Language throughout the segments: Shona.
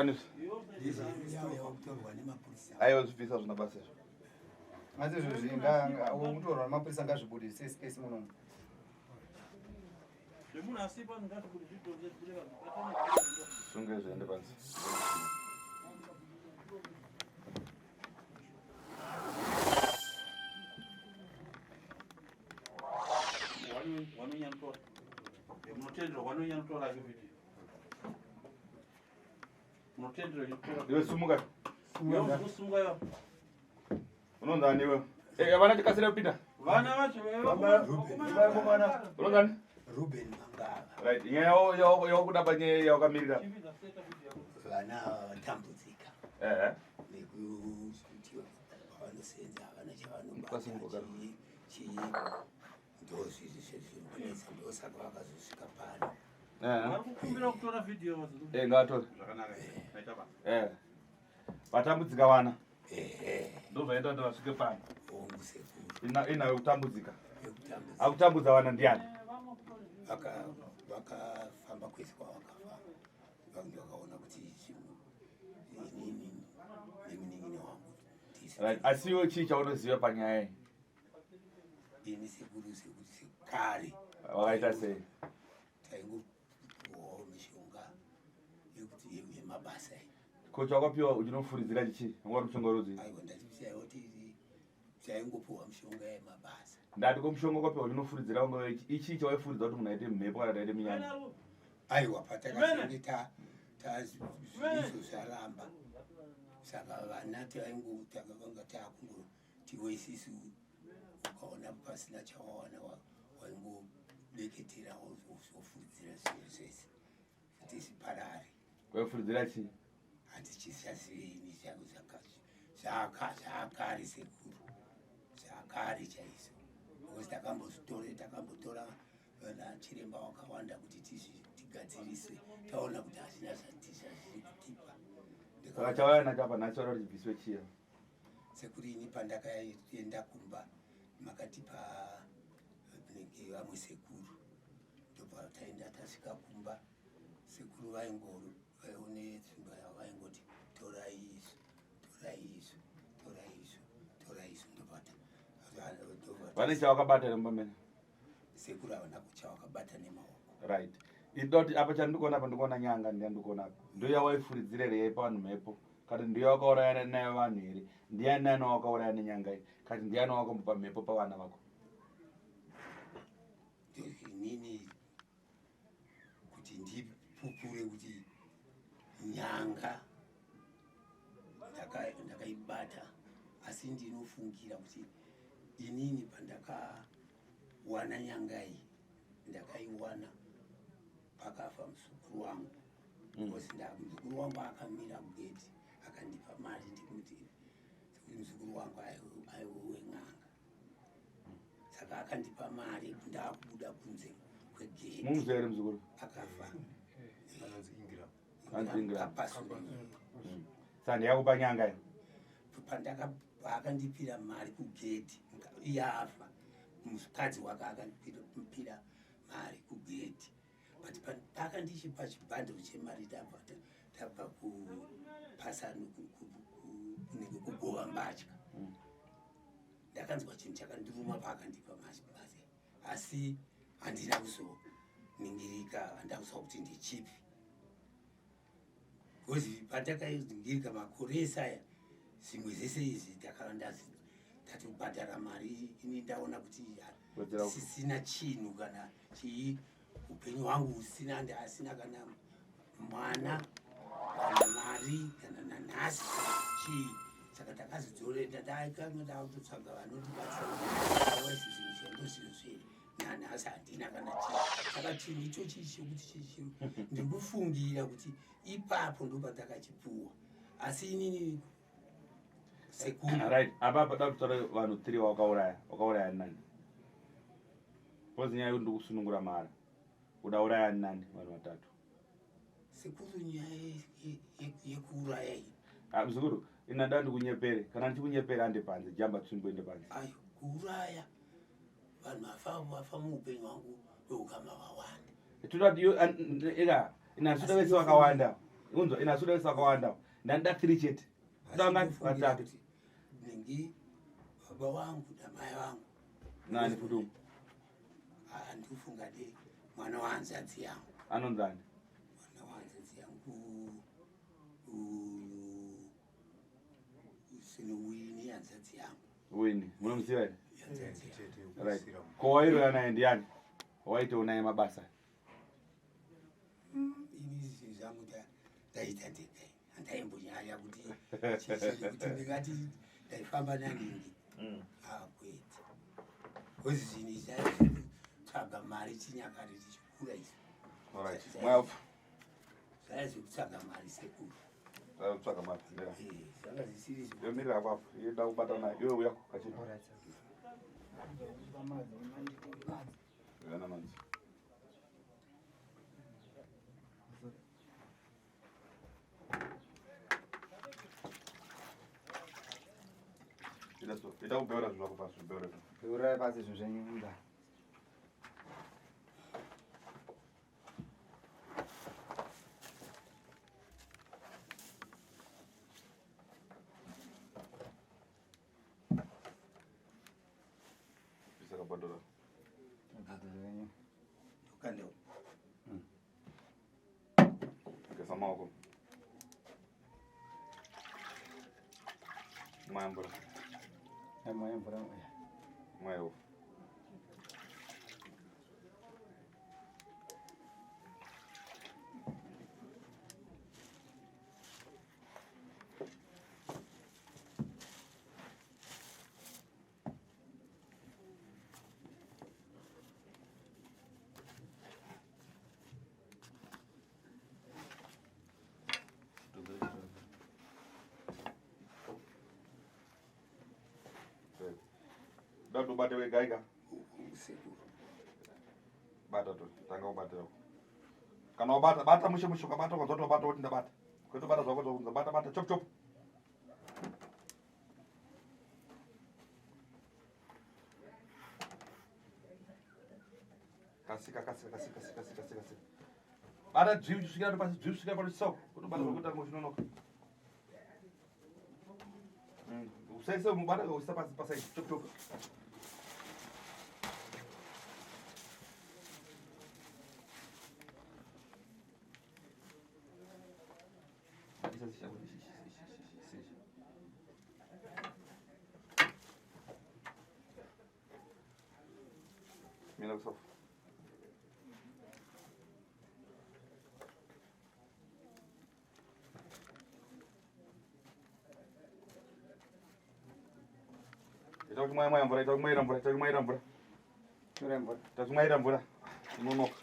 zvani aiwa zvipisa zvina basa izvo asi izvo zvinga ukutorwa nemapurisa ngazvibudise space munomu sunge zviende panzi iwe sumuka unonzaniwe vana tikasire kupinda unonzani Ruben Mangava. right nyaya yawakuda panyaya yawakamirira Vana vatambudzika. Nekuti vanosenza havana chavanobata chii ndozvizvizvinonetsa ndosaka vakazosvika pano. Varikukumbira kutora video ngavatore vatambudzika vana ndozvaita kuti vasvike pano inayo kutambudzika akutambudza vana ndiani vakafamba kwese kwavakafamba vange vakaona kuti inini nemunin'ina wangu asiwo chii chaunoziva panyaya iyi ini sekuru sekuti kare wakaita sei taingopuwawo mishonga yekuti yemabasa ko chawakapiwa uchinofuridzira chii ungari mushonga rudzi aiwa ndatipisaiwa kuti taingopuwa mishonga yemabasa ndati ko mushonga wakapiwa uchinofuridzira unge ichii chawaifuridza kuti munhu aite mhepo kana aite munyanya aiwa patakazenge izvo zvaramba saka vana takavanga takungotiwo isisu ukaona pasina chawawana waingobeketera wofuridzira zvinhu zvese kuti ziparare waifuridzira chii hatichisaziini zvangu zvakare sekuru zvakare chaizvo because takambotora vana chiremba wakawanda kuti tigadzirise taona kuti hazvina zviri kutipa saka chawaya nachapa nachoda kuti chibviswe chiya sekuri ini pandakaenda kumba makatipa nenge vamwe sekuru ndobva taenda tasvika kumba sekuru vaione tsumba yavo vaingoti tora izvo ndobvata vane chavakabata nemumamene sekuru havana kuchavakabata nemaoko right idoti apa chandikuona apa ndikuona nyanga ndiyandikuona apa ndo yawaifuridzira here yaipa vanhu mhepo kati ndiyo wakauraya nayo vanhu here ndiani nani wakauraya nenyanga iyi kati ndiani wakambopa mhepo pavana vako inini kuti ndipupure kuti nyanga ndakaibata asi ndinofungira kuti inini pandakawana nyanga iyi ndakaiwana pakafa muzukuru wangu because muzukuru wangu akamira kugeti akandipa mari ndikuti muzukuru wangu aiwowe n'anga saka akandipa mari ndakubuda kunze kwegeti mumuzere muzukuru akafa sandi yakupa nyanga iyo akandipira mari kugeti iyafa mukadzi wake akandipira mari kugeti but pakandichipa chibhandiro chemari tabva kupasano kunenge kugova mbatya ndakanzwa chinhu chakandiruma paakandipa masi asi handina kuzoningirika handina kuziva kuti ndichipi because patakazingirika makore esaya zvimwe zvese izvi ndatobhadhara mari ini ndaona kuti sisina chinhu kana chii upenyu hwangu hasina kana mwana kana mari kana nanhasi chii saka takazodzorenda ndaikutotsvaga vanotibatsira zvinhu zviri nanhasi handina kana chii saka chinhu ichochi chekuti ndikufungira kuti ipapo ndo pandakachipuwa asi inini right apa pada kutora vanhu 3 wakauraya nani pozi nyaya yekuti ndikusunungura mara udauraya nani vanhu 3 sekuru nyaya yekuuraya iyi muzukuru ina nda ndikunyepere kana ndichikunyepere ande panze jamba tsvimbo ende panze ayo kuuraya vanhu vafa muupenyu hwangu veukama vawanda todati ina nsuda vese vakawanda unzwa ina suda sakawanda ndanda 3 chete danga Asifungira vatatu kuti ningi baba wangu namai vangu nani fudu ndikufunga de mwana wanzadzi yangu anonzani mwana wanzadzi yangu sinowini yanzadzi yangu wini munomuziva here yanzadzi yangu right kowairo yanaye ndiani waite unaye mabasa ini zvinhu zvangu ndaita ndegai handaimbonyanya kuti kuti ndingati ndaifamba naningi kwete kozi zvinhu izvi zvaitsvaga mari chinyakare tichikura izvi alright mwafa zvaizvekutsvaga mari sekuru tsvaga mari ndera zvanga zvisiri izvo yomirira apapo ida kubata naye iwe uyako kachini yana manzi ida kubeura zvinhu zvako pasi zvibeure Beurai pasi zvinhu zvenyu muda. isakabhadhora ukandeo gesa maoko mwayambura Mvura. mwayewo datu ubate wegaiga sekuru bata to tanga ubatira kana ubata bata mushe mushe ukabata ukazoto ubata kuti ndabata kwete bata zvako zvokunza bata chop chop kasika bata drill kusvikira pasi drill kusvikira pano chisoko kuti ubata zvakuita ngochinonoka usaise mubata usa pasi pasai chop chop Mina kusofa. Ita kumaya mvura, ita kumaira mvura, ita kumaira mvura. Ita kumaira mvura. Unonoka.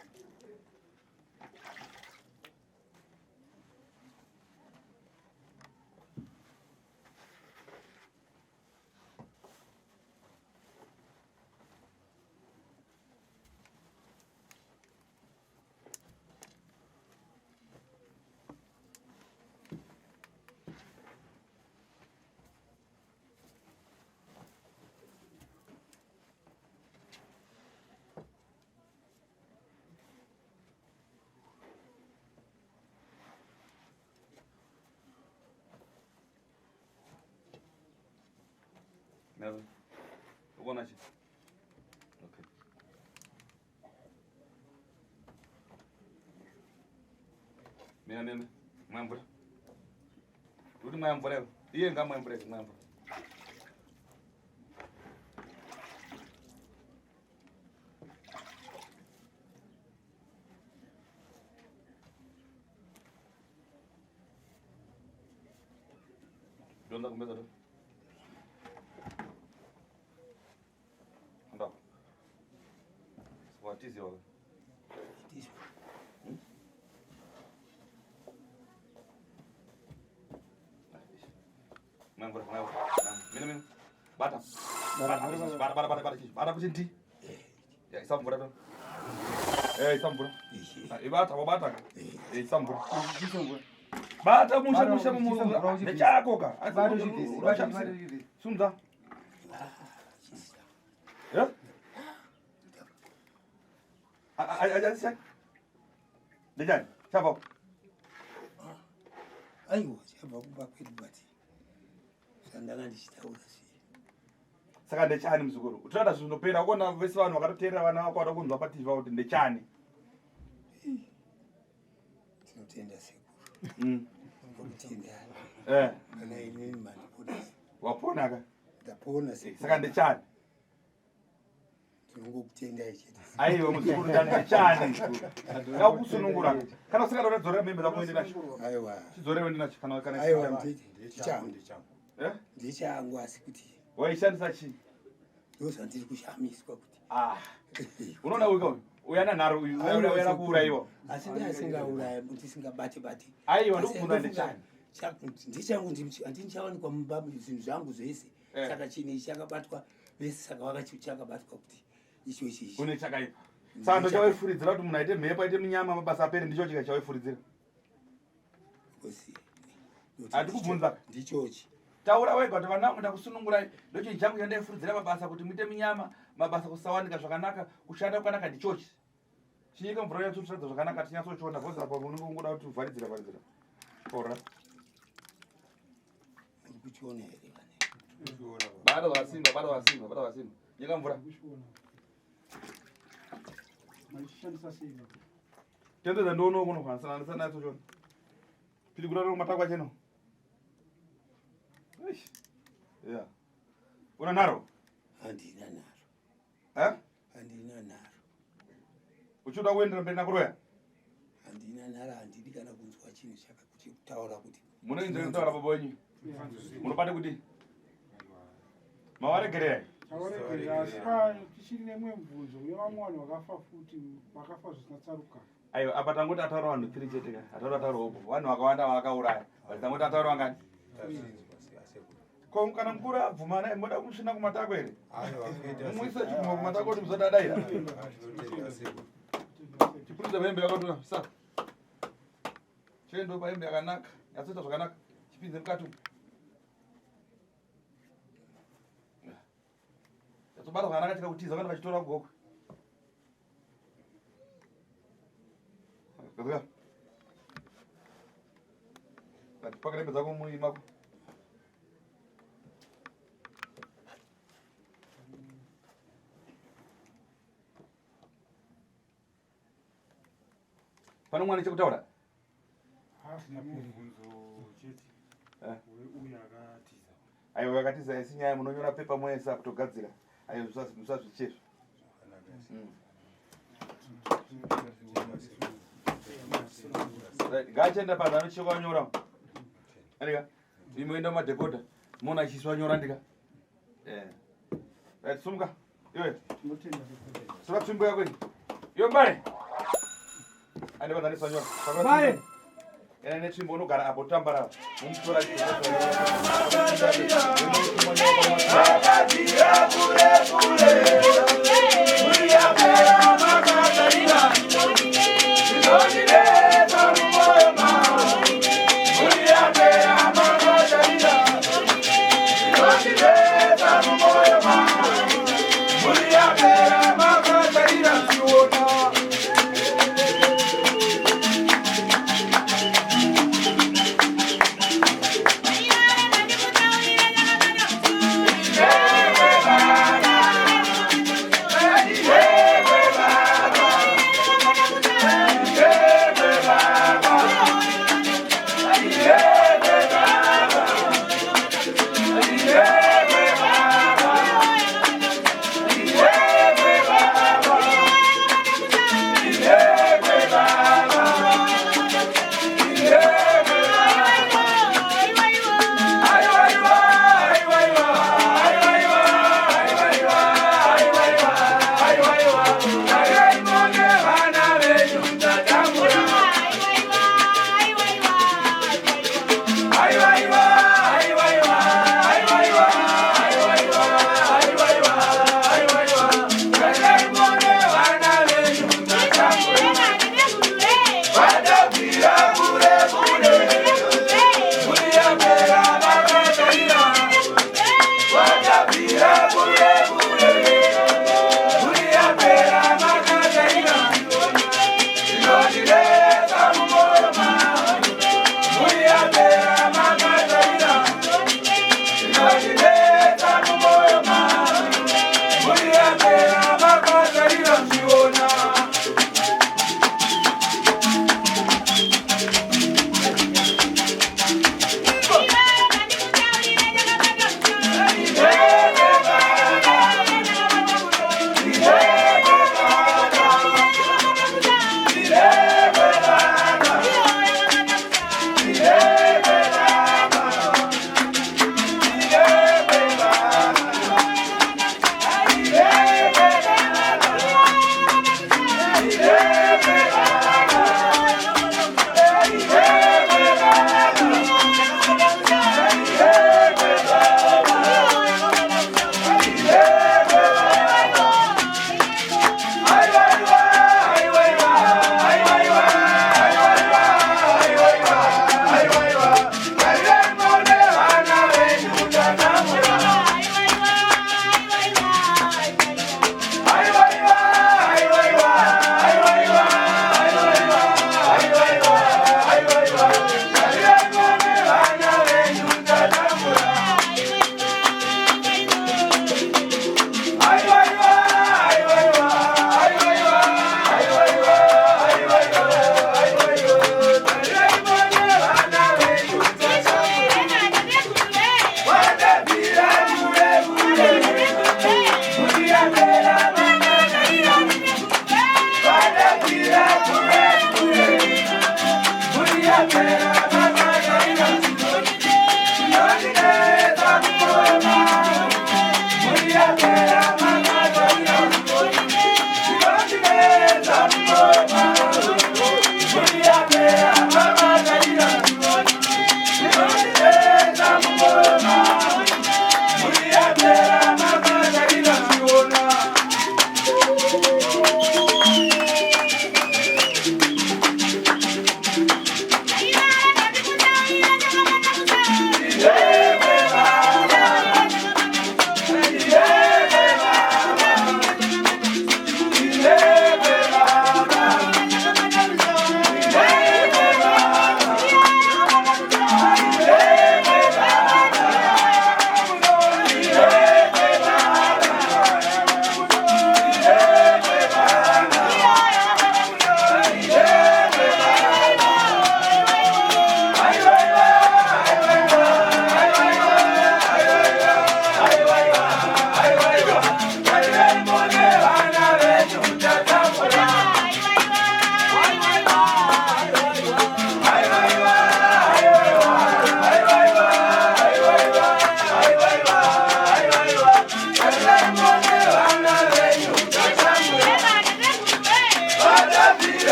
Never. Ubona nje. Okay. Mina. Mwambura. Uri mwambura. Iye nga mwambura, mwambura. Donda kumeza do. Anda. What is your? Mwambura. Mina. Bata. Bata kuchinti. Ya isambura do. Isambura. Ibata wabata. Isambura. Bata musha mu. Nechako ka. Sumza. Ya? Aja sih. Dejan, siapa? aiwa chabva kuba kwedu bati sandanga ndichitaura sei saka ndechani muzukuru utoda zvinopera kuona vese vanhu vakatoteerera vana vako vada kunzwa pativha kuti ndechani tinotenda sekuru ngokutenda kana inini mandipona wapona ka ndapona sekuru saka ndechani tinongokutendai chete aiwa muzukuru ndechani yakusunungura kana usingada kudzorera mhembe zako uende nacho aiwa chidzorere uende nacho kana aiwa mtete ndichangu asi kuti waishandisa chii ndozvandiri kushamiswa kuti unoona uyu uyana nharo uyu uyana kuurayiwa asi ndasingauraya ndisingabate aiwa ndokubvunza ndechani ndichangu handinichawanikwa mumba zvinhu zvangu zvese saka chinhu chakabatwa vese saka vakachakabatwa kuti icho ichi une chakaipa saka ndochawaifuridzira kuti munhu aite mhepo aite munyama mabasa apere ndicho chika chawaifuridzira handikubvunza ndichochi taura wega kuti vana vangu ndakusunungurai ndocho changu chandaifuridzira mabasa kuti muite munyama mabasa kusawanika zvakanaka kushanda kwakanaka ndichochi chinyika mvura yatutiradza zvakanaka tinyatsochiona vose apa unenge ungoda kuti uvharidzira ora muri kuchiona here bada vasimba nyika mvura tendedza ndoono kunokwanisa natsochiona pili kuraro matakwa cheno ya una nharo handina nharo uchiuda kuendera mberi nakuroya handina nharo handidi kana kunzwa chinhu chakutaura kuti munoinzekutaura baba wenyu munopate kuti mawaregererai tichiri nemwe mubvunzo yevamwe vanhu vakafa futi vakafa zvisina tsaruka aiwa apa tangoti ataura vanhu 3 chete ka ataura upo vanhu vakawanda vakauraya but tangoti ataura vangani ko kana mukuru abvuma naye moda kumusvina kumatako here mumuise chipimo kumatako kuti muzodadaira chipurisa hembe yakatona sa chiendopa hembe yakanaka yatsoita zvakanaka chipinze mukati yatsobata zvakanaka chikakutiza vanhu vachitora kugoko atipaka hembe dzako muimako pane mwana chekutaura aiwa yakatiza isi nyaya munonyora pepa moyesa kutogadzira aiwa musazvichezvo ngaachenda panhu anochekanyora andika imoenda mumadhekodha munhu achiswa nyora ndika sumuka iwe sura tsvimbo yako iwe mbare ane vanhu aniswa nyora ene netsvimbo unogara apo tambarava mumutora